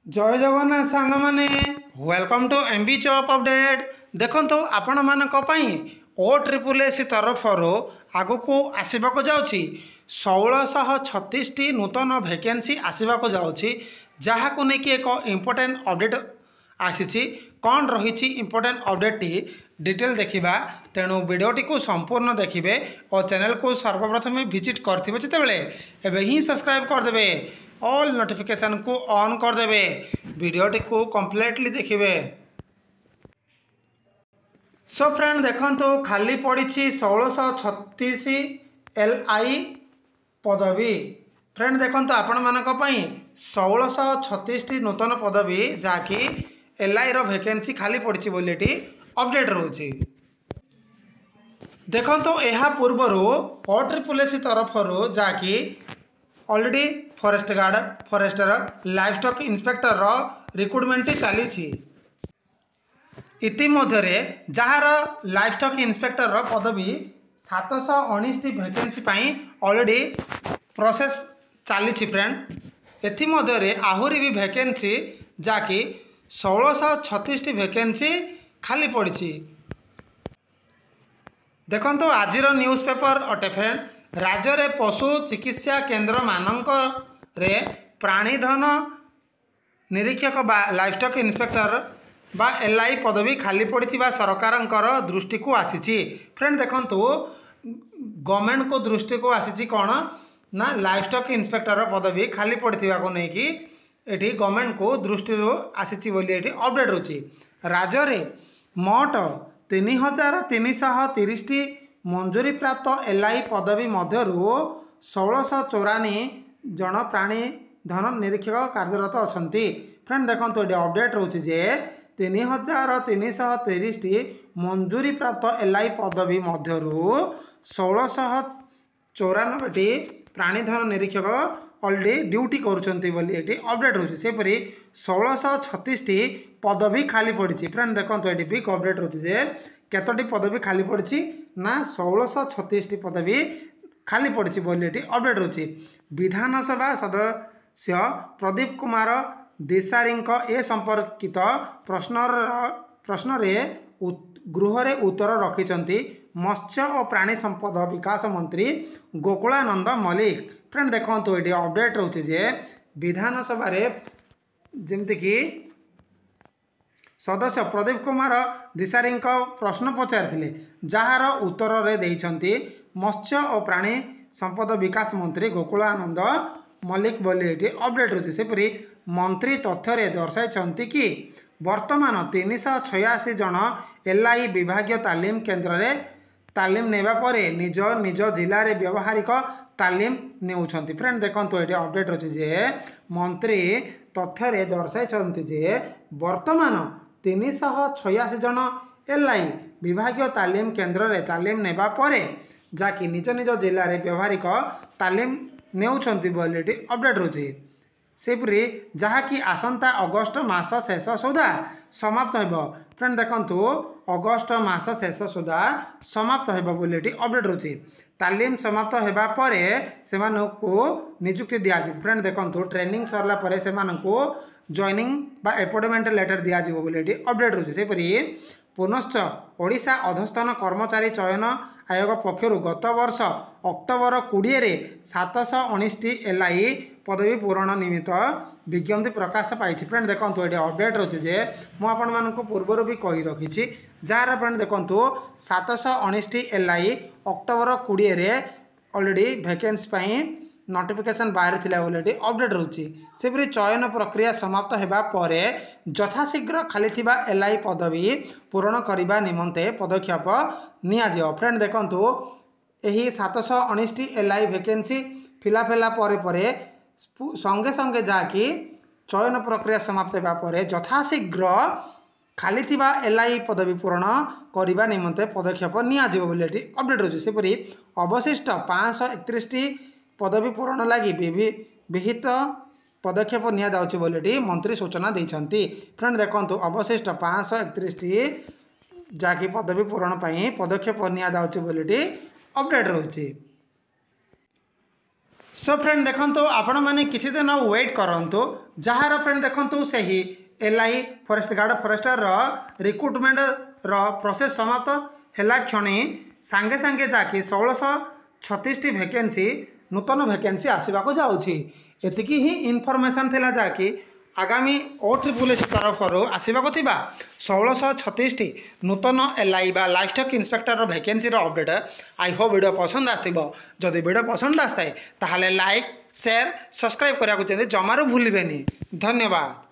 जय जगन्नाथ सांग माने welcome to MB job update. देखो आपण मानक OSSS तरफ आगु आसवाक जाऊँगी 1636 नूतन वैकेंसी आसवाक जाऊँगी जहाँ नहीं एक इम्पोर्टेंट अपडेट आसी कौन रही इम्पोर्टेंट अपडेट टी डिटेल देखा। तेणु वीडियोटी को संपूर्ण देखिए और चैनल को सर्वप्रथम विजिट करते जितेबाला ही सब्सक्राइब करदे ऑल नोटिफिकेशन को ऑन करदे वीडियोटी को कंप्लीटली देखिए। सो फ्रेंड देखो खाली पड़ी 1636 LI पदवी। फ्रेंड देखो आपण मानक 1636 नूतन पदवी जहाँकि LI रो वैकेंसी खाली पड़ी बोली अपडेट रोची। देखो यह पूर्वर OSSS तरफ जहाँकि already forest guard forester livestock inspector recruitment चली इतिमध्य जार लाइफ स्टॉक इंस्पेक्टर पदवी 719 वैकेंसी ऑलरेडी प्रोसेस चली फ्रेंड। एमध्य आहरी भी वैकेंसी जहाँकि 1636 वैकेंसी खाली पड़ी। देखो आज न्यूज़ पेपर अटे फ्रेंड। राज्य रे पशु चिकित्सा केन्द्र मानक रे प्राणीधन निरीक्षक बा लाइफ स्टॉक इंस्पेक्टर बा LI पदवी खाली पड़ी सरकार दृष्टि को आसी। फ्रेंड देखो गवर्नमेंट को दृष्टि को आसी कौन ना लाइफ स्टॉक इंस्पेक्टर पदवी खाली पड़ा को लेकिन ये गवर्नमेंट को दृष्टि आसी अपडेट रोची। राज्य रे मोट 3330 मंजूरी प्राप्त LI पदवी मध्यरु 1694 जन प्राणी धन निरीक्षक कार्यरत अछंती। फ्रेंड देखो ये अपडेट रोचे जे 3330 मंजूरी प्राप्त LI पदवी मध्यरु 1694 प्राणी धन निरीक्षक ऑलरेडी ड्यूटी करुँच बोली अपडेट रोचे। सेपरी 1636 पदवी खाली पड़ी। फ्रेंड देखो ये बिग अपडेट रोचे केतोटी पदवी खाली पड़ी ना 1636 पदवी खाली पड़ी बोली अपडेट रोची। विधानसभा सदस्य प्रदीप कुमार देसारी ए संपर्कित प्रश्न गृह रे उत्तर रखिंट मत्स्य और प्राणी संपद विकास मंत्री गोकुलानंद मल्लिक। फ्रेंड देखो ये अपडेट रोचे जे विधानसभा जमती कि सदस्य प्रदीप कुमार देसारी प्रश्न पचारि जार उत्तर रे देइछंती मत्स्य और प्राणी संपद विकास मंत्री गोकुलानंद मल्लिक बोली अपडेट रोचे। सेपरी मंत्री तथ्य दर्शाई कि वर्तमान 386 जन LI विभागीय तालीम केन्द्र रे तालीम नेबा परे निज निज जिले में व्यावहारिक तालीम नेउछंती। फ्रेंड देखो ये अपडेट रोचे जे मंत्री तथ्य दर्शाई जे वर्तमान 386 जन LI विभागीय तालीम केन्द्र रे तालीम नेबा परे जाकि निज निज जिले में व्यावहारिक तालीम नेउछंती बोली अपडेट रोचे। सेपरी जहाँकि आसंता अगस्ट मास शेष सुधा समाप्त हो। फ्रेंड देखो अगस्ट मास शेष सुधा समाप्त हो बोली अपडेट रोचे। तालीम समाप्त होगा पर से नियुक्ति दिज्व। फ्रेंड देखो ट्रेनिंग सरला परे से जॉइनिंग बा अपॉइंटमेंट लेटर दिज्व बोली अपडेट रोचे। सेपरी पुनश्च ओडिशा अधस्थान कर्मचारी चयन आयोग पक्षर गत वर्ष अक्टोबर 20 रे 719 LI पदवी पूरण निमित्त विज्ञप्ति प्रकाश पाई। फ्रेंड देखो ये अपडेट रोचे जे मुझे पूर्वर भी कही रखी जार फ्रेंड देखो 719 LI अक्टोबर 20 रे ऑलरेडी वैकेंसी नोटिफिकेशन बाहर थिला बोली अपडेट रोची। सेपरी चयन प्रक्रिया समाप्त होगा पर यथाशीघ्र खाली थिबा LI पदवी पूरण करने निमंते पदक्षेप नियाजिव। फ्रेंड देखो यही 719 LI वैकेंसी फिलाफेला परे संगे संगे जाकि चयन प्रक्रिया समाप्त होगा पर यथाशीघ्र खाली थिबा LI पदवी पूरण करने निमंते पदक्षेप नियाजिव बोली अपडेट रोची। सेपरी अवशिष्ट 531 पदवी पूरण लगी विहित पदक्षेप निया जाउछि बोली मंत्री सूचना देइछंती। फ्रेंड देखो अवशिष्ट 531 जहाँकि पदवी पूरण पदक्षेप निया जाउछि बोली अपडेट रोची। सो फ्रेंड देखंतु आपण माने किछि दिन वेट करंतु जहार फ्रेंड देखंतु सही एलआई फॉरेस्ट गार्ड फॉरेस्टर रो रिक्रुटमेंट रो प्रोसेस समाप्त हैला क्षणी सांगे सांगे जाकि 1636 वैकेंसी नूतन वैकेंसी आसवा को जाउछि। एतिकी ही इनफॉरमेशन थिला जाकि आगामी OAAA तरफ आसवा को 1636 नूतन एलआई बा livestock inspector vacancy update. I hope video पसंद आसो। जदि वीडियो पसंद आसता है ताहले लाइक शेयर सब्सक्राइब करने को जमारू भूलिबेनी। धन्यवाद।